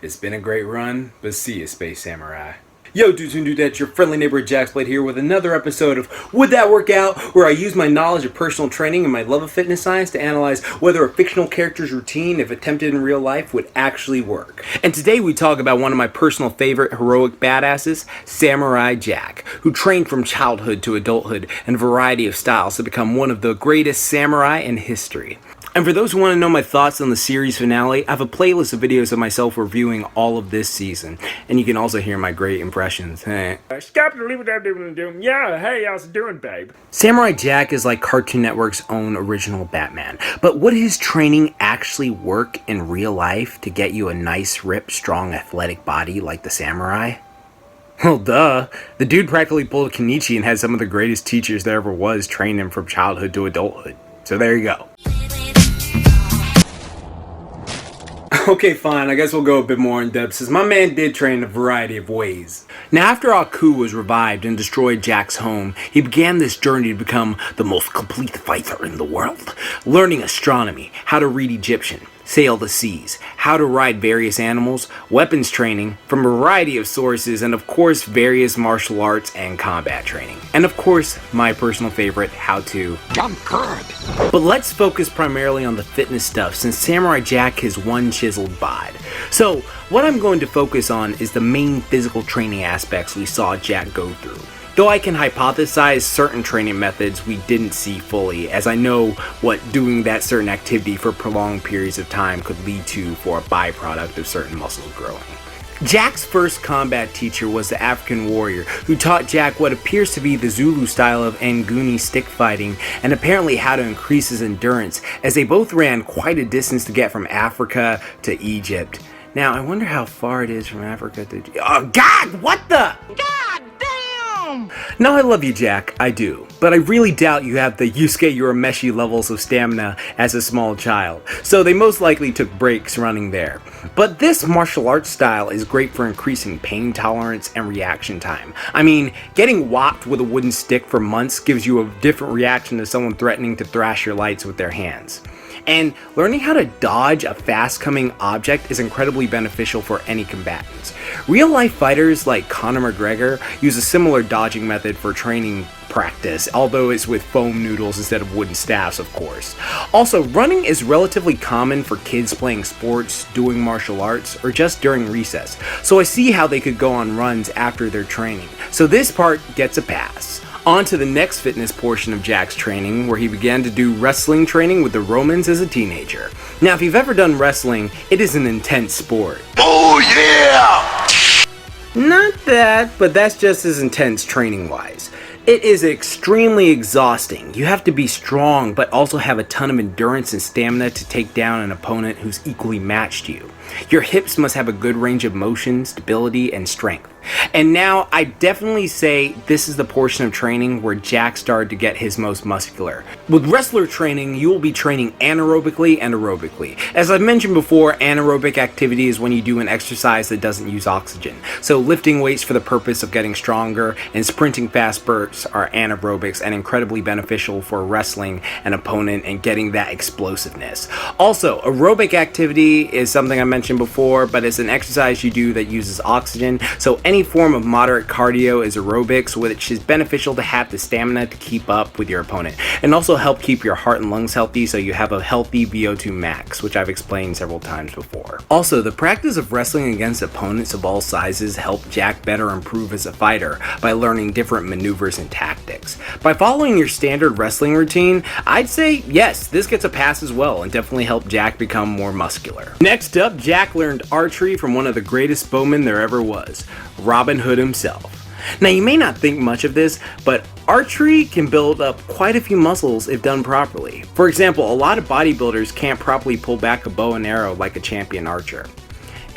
It's been a great run, but see you, Space Samurai. Yo, dudes and dudettes, your friendly neighbor Jaxblade here with another episode of Would That Work Out?, where I use my knowledge of personal training and my love of fitness science to analyze whether a fictional character's routine, if attempted in real life, would actually work. And today we talk about one of my personal favorite heroic badasses, Samurai Jack, who trained from childhood to adulthood in a variety of styles to become one of the greatest samurai in history. And for those who want to know my thoughts on the series finale, I have a playlist of videos of myself reviewing all of this season. And you can also hear my great impressions. Yeah, hey, how's it doing, babe? Samurai Jack is like Cartoon Network's own original Batman. But would his training actually work in real life to get you a nice, ripped, strong, athletic body like the samurai? Well, duh. The dude practically pulled a Kenichi and had some of the greatest teachers there ever was train him from childhood to adulthood. So there you go. Okay, fine, I guess we'll go a bit more in depth, since my man did train in a variety of ways. Now, after Aku was revived and destroyed Jack's home, he began this journey to become the most complete fighter in the world, learning astronomy, how to read Egyptian, sail the seas, how to ride various animals, weapons training from a variety of sources, and of course various martial arts and combat training. And of course, my personal favorite, how to jump good. But let's focus primarily on the fitness stuff, since Samurai Jack has one chiseled bod. So what I'm going to focus on is the main physical training aspects we saw Jack go through. Though I can hypothesize certain training methods we didn't see fully, as I know what doing that certain activity for prolonged periods of time could lead to for a byproduct of certain muscles growing. Jack's first combat teacher was the African warrior, who taught Jack what appears to be the Zulu style of Nguni stick fighting, and apparently how to increase his endurance, as they both ran quite a distance to get from Africa to Egypt. Now, I wonder how far it is from Africa to... Oh, God! What the... God damn! No, I love you, Jack. I do. But I really doubt you have the Yusuke Urameshi levels of stamina as a small child, so they most likely took breaks running there. But this martial arts style is great for increasing pain tolerance and reaction time. I mean, getting whopped with a wooden stick for months gives you a different reaction to someone threatening to thrash your lights with their hands. And learning how to dodge a fast-coming object is incredibly beneficial for any combatants. Real-life fighters like Conor McGregor use a similar dodging method for training practice, although it's with foam noodles instead of wooden staffs, of course. Also, running is relatively common for kids playing sports, doing martial arts, or just during recess, so I see how they could go on runs after their training. So this part gets a pass. On to the next fitness portion of Jack's training, where he began to do wrestling training with the Romans as a teenager. Now, if you've ever done wrestling, it is an intense sport. Oh yeah! Not that, but that's just as intense training-wise. It is extremely exhausting. You have to be strong, but also have a ton of endurance and stamina to take down an opponent who's equally matched you. Your hips must have a good range of motion, stability, and strength. And now, I definitely say this is the portion of training where Jack started to get his most muscular. With wrestler training, you will be training anaerobically and aerobically. As I've mentioned before, anaerobic activity is when you do an exercise that doesn't use oxygen. So lifting weights for the purpose of getting stronger and sprinting fast spurts are anaerobics and incredibly beneficial for wrestling an opponent and getting that explosiveness. Also, aerobic activity is something I mentioned before, but it's an exercise you do that uses oxygen, so any form of moderate cardio is aerobics, which is beneficial to have the stamina to keep up with your opponent, and also help keep your heart and lungs healthy so you have a healthy VO2 max, which I've explained several times before. Also, the practice of wrestling against opponents of all sizes helped Jack better improve as a fighter by learning different maneuvers and tactics. By following your standard wrestling routine, I'd say yes, this gets a pass as well, and definitely helped Jack become more muscular. Next up, Jack learned archery from one of the greatest bowmen there ever was, Robin Hood himself. Now, you may not think much of this, but archery can build up quite a few muscles if done properly. For example, a lot of bodybuilders can't properly pull back a bow and arrow like a champion archer.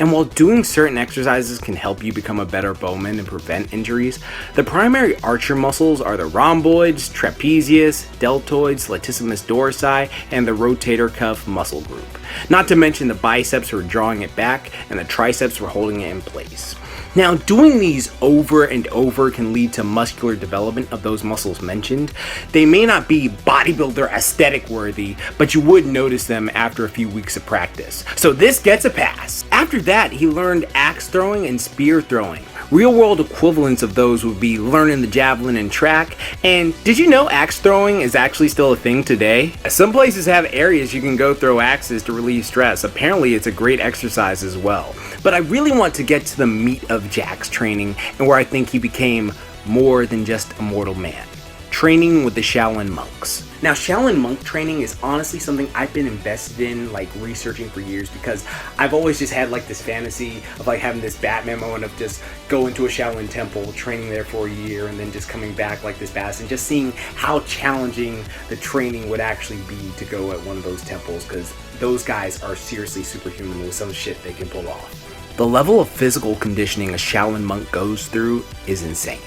And while doing certain exercises can help you become a better bowman and prevent injuries, the primary archer muscles are the rhomboids, trapezius, deltoids, latissimus dorsi, and the rotator cuff muscle group. Not to mention the biceps for drawing it back and the triceps for holding it in place. Now, doing these over and over can lead to muscular development of those muscles mentioned. They may not be bodybuilder aesthetic worthy, but you would notice them after a few weeks of practice. So this gets a pass. After that, he learned axe throwing and spear throwing. Real world equivalents of those would be learning the javelin and track. And did you know axe throwing is actually still a thing today? Some places have areas you can go throw axes to relieve stress. Apparently it's a great exercise as well. But I really want to get to the meat of Jack's training and where I think he became more than just a mortal man. Training with the Shaolin Monks. Now, Shaolin monk training is honestly something I've been invested in, like researching for years, because I've always just had like this fantasy of like having this Batman moment of just going to a Shaolin temple, training there for a year, and then just coming back like this badass, and just seeing how challenging the training would actually be to go at one of those temples, because those guys are seriously superhuman with some shit they can pull off. The level of physical conditioning a Shaolin monk goes through is insane.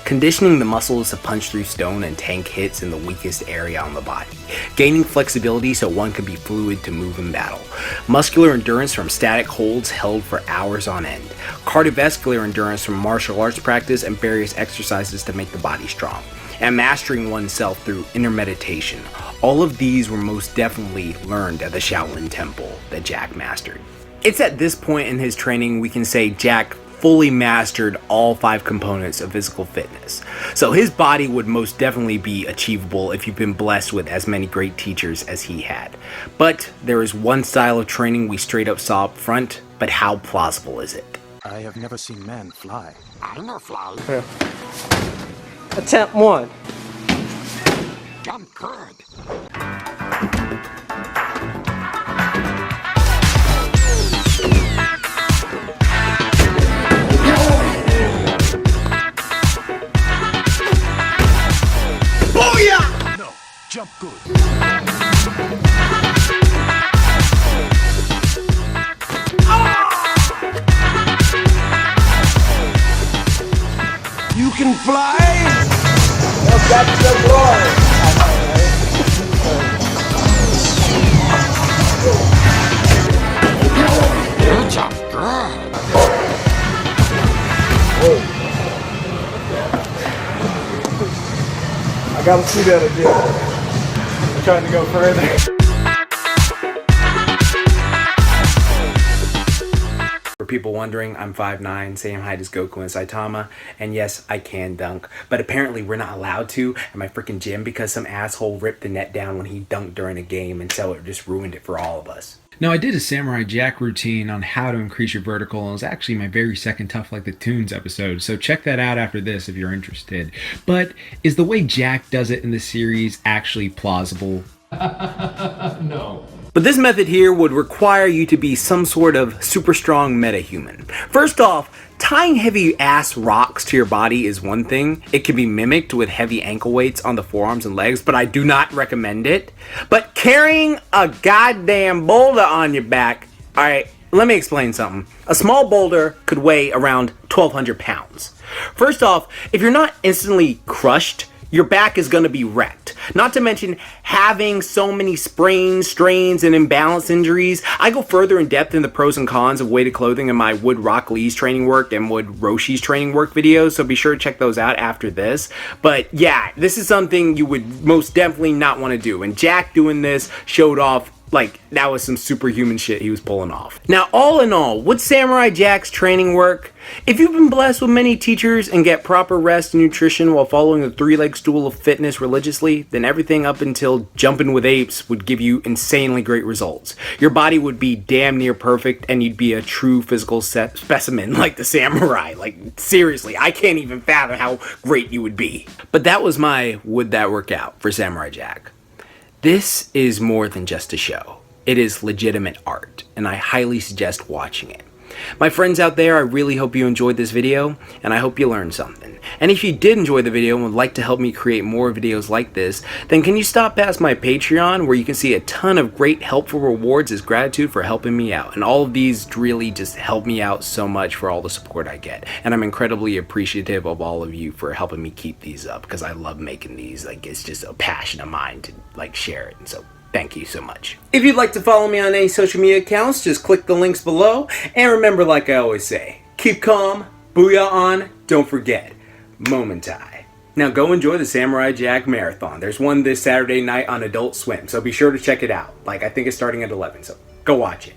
Conditioning the muscles to punch through stone and tank hits in the weakest area on the body. Gaining flexibility so one can be fluid to move in battle. Muscular endurance from static holds held for hours on end. Cardiovascular endurance from martial arts practice and various exercises to make the body strong. And mastering oneself through inner meditation. All of these were most definitely learned at the Shaolin Temple that Jack mastered. It's at this point in his training we can say Jack fully mastered all 5 components of physical fitness. So his body would most definitely be achievable if you've been blessed with as many great teachers as he had. But there is one style of training we straight up saw up front, but how plausible is it? I have never seen man fly. I know fly. Yeah. Attempt 1. Jump good. No, jump good. You can fly? Well, that's the glory. You jump good. I gotta see that again. I'm trying to go further. For people wondering, I'm 5'9", same height as Goku and Saitama, and yes, I can dunk. But apparently we're not allowed to at my freaking gym because some asshole ripped the net down when he dunked during a game, and so it just ruined it for all of us. Now, I did a Samurai Jack routine on how to increase your vertical, and it was actually my very second Tough Like the Tunes episode, so check that out after this if you're interested. But is the way Jack does it in the series actually plausible? No. But this method here would require you to be some sort of super strong metahuman. First off, tying heavy ass rocks to your body is one thing. It can be mimicked with heavy ankle weights on the forearms and legs, but I do not recommend it. But carrying a goddamn boulder on your back, alright, let me explain something. A small boulder could weigh around 1,200 pounds. First off, if you're not instantly crushed, your back is going to be wrecked. Not to mention having so many sprains, strains, and imbalance injuries. I go further in depth in the pros and cons of weighted clothing in my Wood Rock Lee's training work and Wood Roshi's training work videos, so be sure to check those out after this. But yeah, this is something you would most definitely not want to do. And Jack doing this showed off like that was some superhuman shit he was pulling off. Now, all in all, would Samurai Jack's training work? If you've been blessed with many teachers and get proper rest and nutrition while following the 3-leg stool of fitness religiously, then everything up until jumping with apes would give you insanely great results. Your body would be damn near perfect and you'd be a true physical specimen like the samurai. Like, seriously, I can't even fathom how great you would be. But that was my would that work out for Samurai Jack. This is more than just a show. It is legitimate art, and I highly suggest watching it. My friends out there, I really hope you enjoyed this video, and I hope you learned something. And if you did enjoy the video and would like to help me create more videos like this, then can you stop past my Patreon, where you can see a ton of great helpful rewards as gratitude for helping me out. And all of these really just help me out so much for all the support I get. And I'm incredibly appreciative of all of you for helping me keep these up, because I love making these. Like, it's just a passion of mine to like share it, and so thank you so much. If you'd like to follow me on any social media accounts, just click the links below. And remember, like I always say, keep calm, booyah on, don't forget, momentai. Now go enjoy the Samurai Jack Marathon. There's one this Saturday night on Adult Swim, so be sure to check it out. Like, I think it's starting at 11, so go watch it.